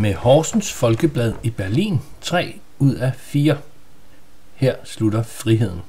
Med Horsens Folkeblad i Berlin 3 ud af 4. Her slutter friheden.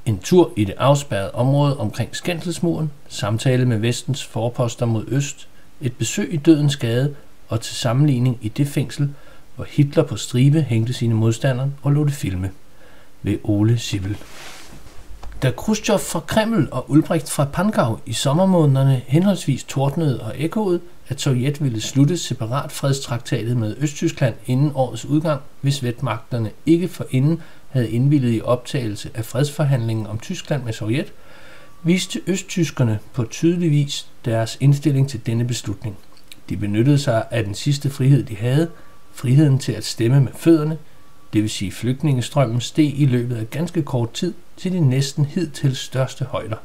En tur i det afspærrede område omkring Skændselsmuren, samtale med Vestens forposter mod øst, et besøg i Dødens Gade og til sammenligning i det fængsel, hvor Hitler på stribe hængte sine modstandere og lod det filme. Ved Ole Sibbel. Da Khrushchev fra Kreml og Ulbricht fra Pankow i sommermånederne henholdsvis tordnede og ekkoede, at Sovjet ville slutte separat fredstraktatet med Østtyskland inden årets udgang, hvis vetmagterne ikke forinden havde indvilliget i optagelse af fredsforhandlingen om Tyskland med Sovjet, viste østtyskerne på tydelig vis deres indstilling til denne beslutning. De benyttede sig af den sidste frihed, de havde, friheden til at stemme med fødderne, det vil sige flygtningestrømmen steg i løbet af ganske kort tid til de næsten hidtil største højder.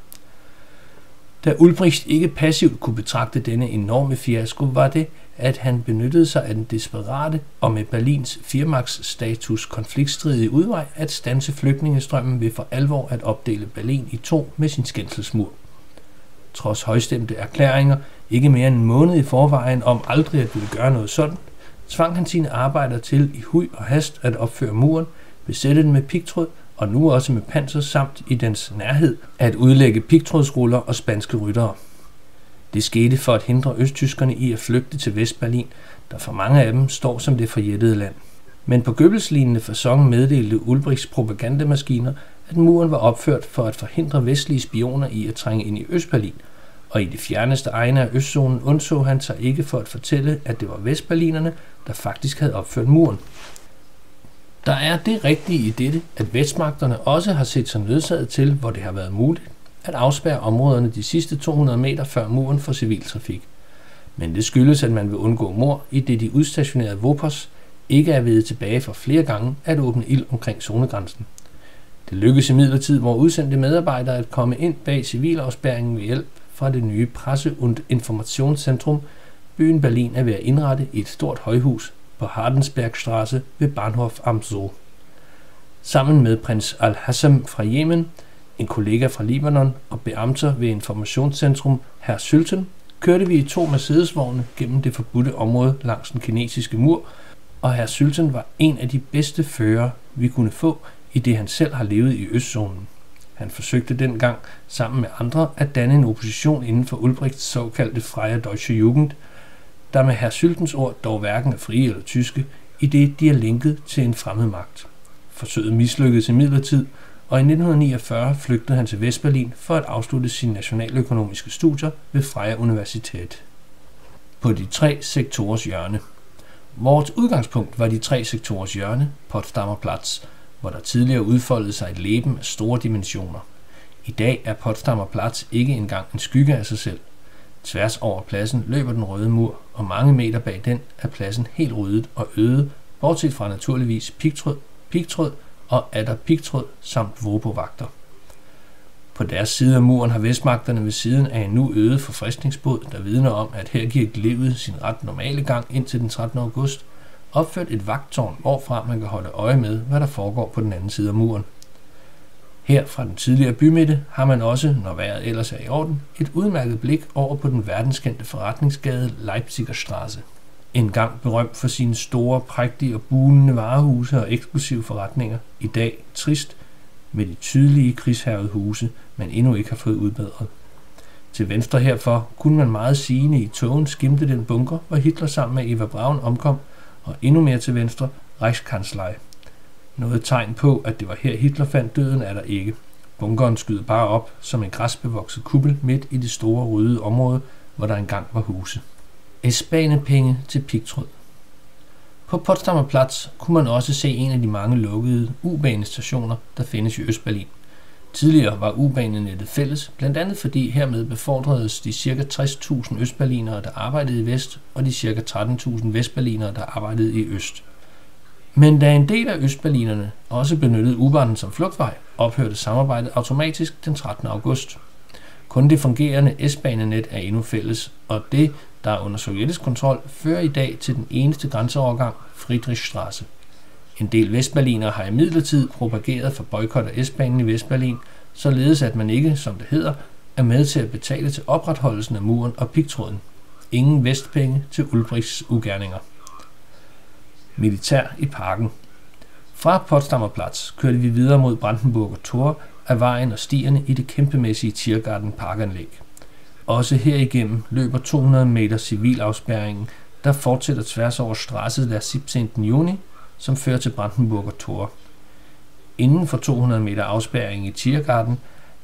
Da Ulbricht ikke passivt kunne betragte denne enorme fiasko, var det, at han benyttede sig af den desperate og med Berlins firmagtsstatus konfliktstridige udvej at standse flygtningestrømmen ved for alvor at opdele Berlin i to med sin skændselsmur. Trods højstemte erklæringer, ikke mere end en måned i forvejen om aldrig at ville gøre noget sådan, tvang han sine arbejdere til i huj og hast at opføre muren, besætte den med pigtråd og nu også med panser samt i dens nærhed at udlægge pigtrådsruller og spanske ryttere. Det skete for at hindre østtyskerne i at flygte til Vestberlin, der for mange af dem står som det forjættede land. Men på Goebbels-lignende facon meddelte Ulbrichts propagandamaskiner, at muren var opført for at forhindre vestlige spioner i at trænge ind i Østberlin, og i de fjerneste egne af østzonen undså han sig ikke for at fortælle, at det var vestberlinerne, der faktisk havde opført muren. Der er det rigtige i dette, at vestmagterne også har set sig nødsaget til, hvor det har været muligt, at afspærre områderne de sidste 200 meter før muren for civiltrafik. Men det skyldes, at man vil undgå mord, i det de udstationerede Vopos ikke er vedet tilbage for flere gange at åbne ild omkring zonegrænsen. Det lykkedes imidlertid hvor udsendte medarbejdere at komme ind bag civilafspærringen ved hjælp fra det nye presse- und informationscentrum. Byen Berlin er ved at indrette i et stort højhus på Hardensbergstraße ved Bahnhof am Zoo. Sammen med prins Al-Hassam fra Yemen, en kollega fra Libanon og beamter ved informationscentrum Herr Sülten, kørte vi i 2 Mercedes-vogne gennem det forbudte område langs den kinesiske mur, og Herr Sülten var en af de bedste førere, vi kunne få, i det han selv har levet i østzonen. Han forsøgte dengang sammen med andre at danne en opposition inden for Ulbrichts såkaldte Freie Deutsche Jugend, der med Herr Sültens ord dog hverken er frie eller tyske, i det de er linket til en fremmed magt. Forsøget mislykkedes imidlertid, og i 1949 flygtede han til Vestberlin for at afslutte sine nationaløkonomiske studier ved Freie Universität. På de 3 sektorers hjørne. Vores udgangspunkt var de 3 sektorers hjørne, Potsdamer Platz, hvor der tidligere udfoldede sig et leben af store dimensioner. I dag er Potsdamer Platz ikke engang en skygge af sig selv. Tværs over pladsen løber den røde mur, og mange meter bag den er pladsen helt ryddet og øde, bortset fra naturligvis pigtråd og atter pigtråd samt Vopo-vagter. På deres side af muren har vestmagterne ved siden af en nu øde forfriskningsbåd, der vidner om, at her giver livet sin ret normale gang indtil den 13. august, opført et vagttårn, hvorfra man kan holde øje med, hvad der foregår på den anden side af muren. Her fra den tidligere bymidte har man også, når vejret ellers er i orden, et udmærket blik over på den verdenskendte forretningsgade Leipziger Straße. En gang berømt for sine store, prægtige og bugnende varehuse og eksklusive forretninger, i dag trist med de tydelige krigshærgede huse, man endnu ikke har fået udbedret. Til venstre herfor kunne man meget sigende i togen skimte den bunker, hvor Hitler sammen med Eva Braun omkom, og endnu mere til venstre Reichskanzlei. Noget tegn på, at det var her Hitler fandt døden, er der ikke. Bunkeren skyder bare op som en græsbevokset kuppel midt i det store røde område, hvor der engang var huse. S-banepenge til pigtråd. På Potsdamer Platz kunne man også se en af de mange lukkede U-banestationer, der findes i Østberlin. Tidligere var U-banenettet fælles, blandt andet fordi hermed befordredes de ca. 60.000 østberlinere, der arbejdede i vest, og de ca. 13.000 vestberlinere, der arbejdede i øst. Men da en del af østberlinerne også benyttede U-banen som flugtvej, ophørte samarbejdet automatisk den 13. august. Kun det fungerende S-banenet er endnu fælles, og det, der er under sovjetisk kontrol, fører i dag til den eneste grænseovergang, Friedrichstraße. En del vestberlinere har imidlertid propageret for boykot af S-banen i Vestberlin, således at man ikke, som det hedder, er med til at betale til opretholdelsen af muren og pigtråden. Ingen vestpenge til Ulbrichts ugerninger. Militær i parken. Fra Potsdamer Platz kørte vi videre mod Brandenburger Tor af vejen og stierne i det kæmpemæssige Tiergarten parkanlæg. Også herigennem løber 200 meter civilafspærringen, der fortsætter tværs over Straße der 17. Juni, som fører til Brandenburger Tor. Inden for 200 meter afspærring i Tiergarten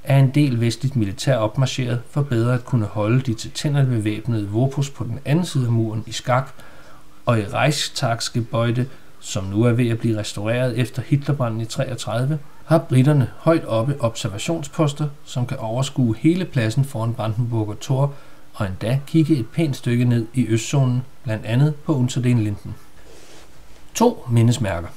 er en del vestligt militær opmarcheret for bedre at kunne holde de til tænderne bevæbnede Vopos på den anden side af muren i skak, og i Reichstagsgebäude, som nu er ved at blive restaureret efter Hitlerbranden i 33, har britterne højt oppe observationsposter, som kan overskue hele pladsen foran Brandenburger Tor og endda kigge et pænt stykke ned i østzonen, blandt andet på Unter den Linden. 2 mindesmærker.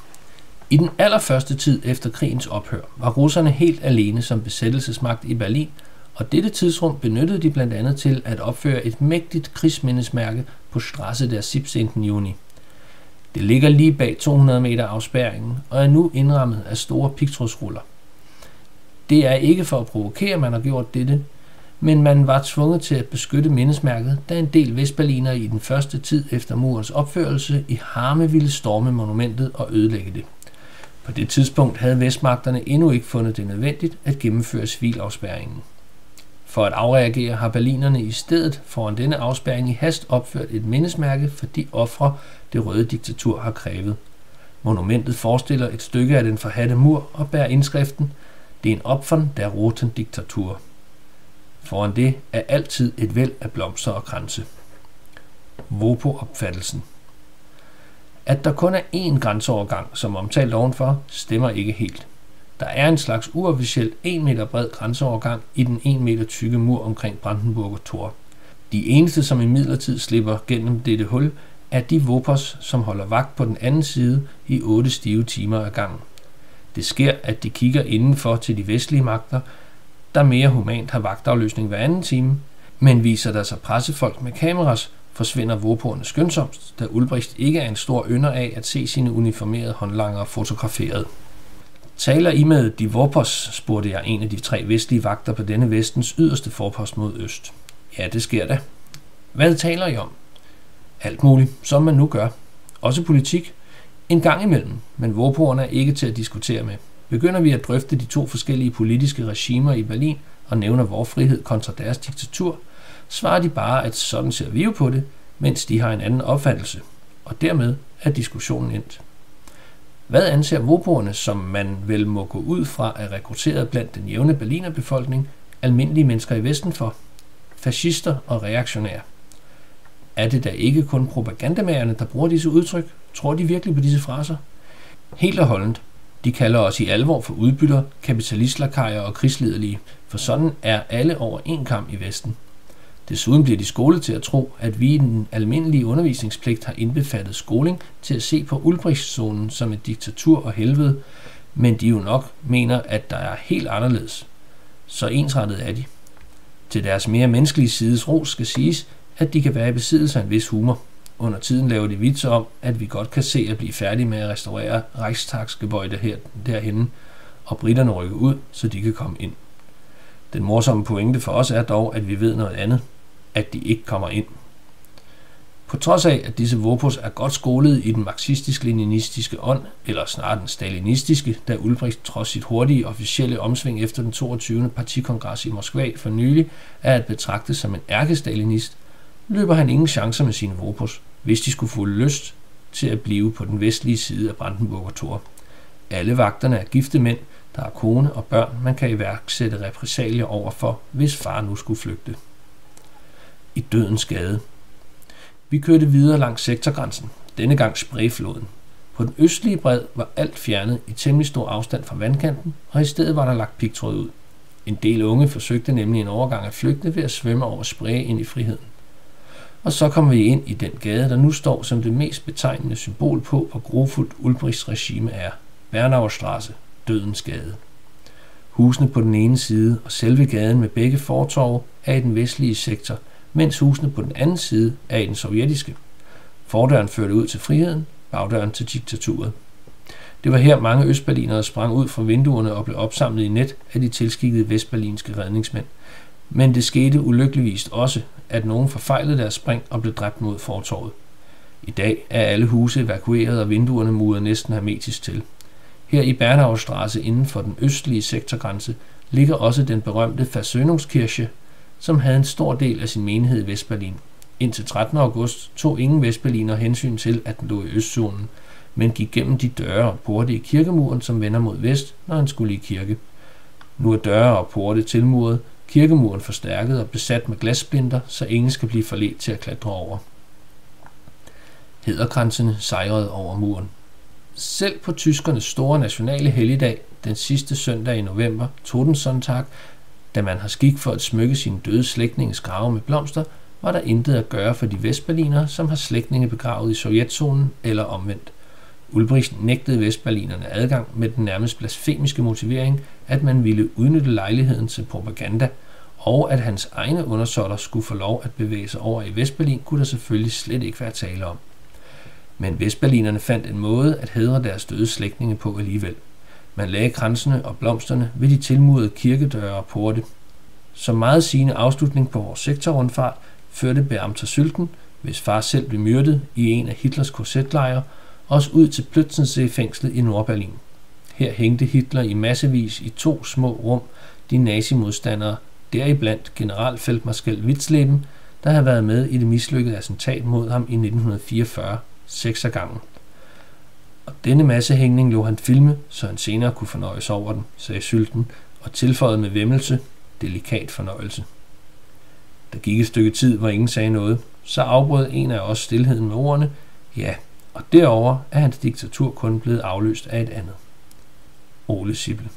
I den allerførste tid efter krigens ophør var russerne helt alene som besættelsesmagt i Berlin, og dette tidsrum benyttede de blandt andet til at opføre et mægtigt krigsmindesmærke på Straße der 17. Juni. Det ligger lige bag 200 meter afspærringen og er nu indrammet af store pigtrådsruller. Det er ikke for at provokere, man har gjort dette, men man var tvunget til at beskytte mindesmærket, da en del vestberlinere i den første tid efter murens opførelse i harme ville storme monumentet og ødelægge det. På det tidspunkt havde vestmagterne endnu ikke fundet det nødvendigt at gennemføre civilafspærringen. For at afreagere har berlinerne i stedet foran denne afspærring i hast opført et mindesmærke for de ofre, det røde diktatur har krævet. Monumentet forestiller et stykke af den forhadte mur og bærer indskriften: "Det er en Opfern der roten Diktatur." Foran det er altid et væld af blomster og kranse. Vopo-opfattelsen. At der kun er én grænseovergang, som omtalt ovenfor, stemmer ikke helt. Der er en slags uofficiel 1 meter bred grænseovergang i den 1 meter tykke mur omkring Brandenburger Tor. De eneste, som imidlertid slipper gennem dette hul, er de Vopos, som holder vagt på den anden side i 8 stive timer ad gangen. Det sker, at de kigger indenfor til de vestlige magter, der mere humant har vagtafløsning hver anden time, men viser der sig pressefolk med kameras, forsvinder Vopoerne skønsomst, da Ulbricht ikke er en stor ynder af at se sine uniformerede håndlangere fotograferet. Taler I med de Vopos, spurgte jeg en af de 3 vestlige vagter på denne vestens yderste forpost mod øst. Ja, det sker da. Hvad taler I om? Alt muligt, som man nu gør. Også politik. En gang imellem, men Vopoerne er ikke til at diskutere med. Begynder vi at drøfte de 2 forskellige politiske regimer i Berlin og nævner vor frihed kontra deres diktatur, svarer de bare, at sådan ser vi jo på det, mens de har en anden opfattelse. Og dermed er diskussionen endt. Hvad anser Vopoerne, som man vel må gå ud fra er rekrutteret blandt den jævne berlinerbefolkning, almindelige mennesker i Vesten for? Fascister og reaktionære. Er det da ikke kun propagandamagerne, der bruger disse udtryk? Tror de virkelig på disse fraser? Helt og holdent. De kalder os i alvor for udbytter, kapitalistlakajer og krigsliderlige, for sådan er alle over en kam i Vesten. Desuden bliver de skolet til at tro, at vi i den almindelige undervisningspligt har indbefattet skoling til at se på Ulbrichtszonen som et diktatur og helvede, men de jo nok mener, at der er helt anderledes. Så ensrettet er de. Til deres mere menneskelige sides ros skal siges, at de kan være i besiddelse af en vis humor. Under tiden laver de vitser om, at vi godt kan se at blive færdige med at restaurere Reichstagsgebäude derhenne, og britterne rykker ud, så de kan komme ind. Den morsomme pointe for os er dog, at vi ved noget andet, at de ikke kommer ind. På trods af, at disse Vopos er godt skolet i den marxistisk-leninistiske ånd, eller snarere den stalinistiske, da Ulbricht trods sit hurtige officielle omsving efter den 22. partikongres i Moskva for nylig er at betragte som en ærkestalinist, løber han ingen chancer med sine Vopos, hvis de skulle få lyst til at blive på den vestlige side af Brandenburger Tor. Alle vagterne er gifte mænd, der har kone og børn, man kan iværksætte repressalier overfor, hvis far nu skulle flygte. I dødens gade. Vi kørte videre langs sektorgrænsen, denne gang Spreefloden. På den østlige bred var alt fjernet i temmelig stor afstand fra vandkanten, og i stedet var der lagt pigtråd ud. En del unge forsøgte nemlig en overgang at flygte ved at svømme over Spree ind i friheden. Og så kom vi ind i den gade, der nu står som det mest betegnende symbol på, hvor grofuldt Ulbrichts regime er. Bernauerstraße, dødens gade. Husene på den ene side og selve gaden med begge fortorve er i den vestlige sektor, mens husene på den anden side er i den sovjetiske. Fordøren førte ud til friheden, bagdøren til diktaturet. Det var her mange østberlinere sprang ud fra vinduerne og blev opsamlet i net af de tilskikkede vestberlinske redningsmænd. Men det skete ulykkeligvis også, at nogen forfejlede deres spring og blev dræbt mod fortorvet. I dag er alle huse evakueret og vinduerne muret næsten hermetisk til. Her i Bernaustraße inden for den østlige sektorgrænse ligger også den berømte Versöhnungskirche, som havde en stor del af sin menighed i Vestberlin. Indtil 13. august tog ingen vestberliner hensyn til, at den lå i østzonen, men gik gennem de døre og porte i kirkemuren, som vender mod vest, når han skulle i kirke. Nu er døre og porte tilmuret, kirkemuren forstærket og besat med glassplinter, så ingen skal blive forledt til at klatre over. Hæderkransene sejrede over muren. Selv på tyskernes store nationale helligdag, den sidste søndag i november, Totensonntag, da man har skik for at smykke sine døde slægtninges grave med blomster, var der intet at gøre for de vestberlinere, som har slægtninge begravet i sovjetzonen eller omvendt. Ulbricht nægtede vestberlinerne adgang med den nærmest blasfemiske motivering, at man ville udnytte lejligheden til propaganda, og at hans egne undersåtter skulle få lov at bevæge sig over i Vestberlin, kunne der selvfølgelig slet ikke være tale om. Men vestberlinerne fandt en måde at hædre deres døde slægtninge på alligevel. Man lagde kransene og blomsterne ved de tilmurede kirkedøre og porte. Som meget sigende afslutning på vores sektorrundfart førte Beamter Sülten, hvis far selv blev myrdet i en af Hitlers korsetlejre, også ud til Plötzensee-fængslet i Nordberlin. Her hængte Hitler i massevis i 2 små rum de nazimodstandere, deriblandt generalfeltmarskal Witzleben, der havde været med i det mislykkede attentat mod ham i 1944, 6 gange. Og denne massehængning lå han filme, så han senere kunne fornøjes over den, sagde Sülten, og tilføjede med væmmelse, delikat fornøjelse. Der gik et stykke tid, hvor ingen sagde noget, så afbrød en af os stilheden med ordene, ja, og derover er hans diktatur kun blevet afløst af et andet. Ole Sibbel.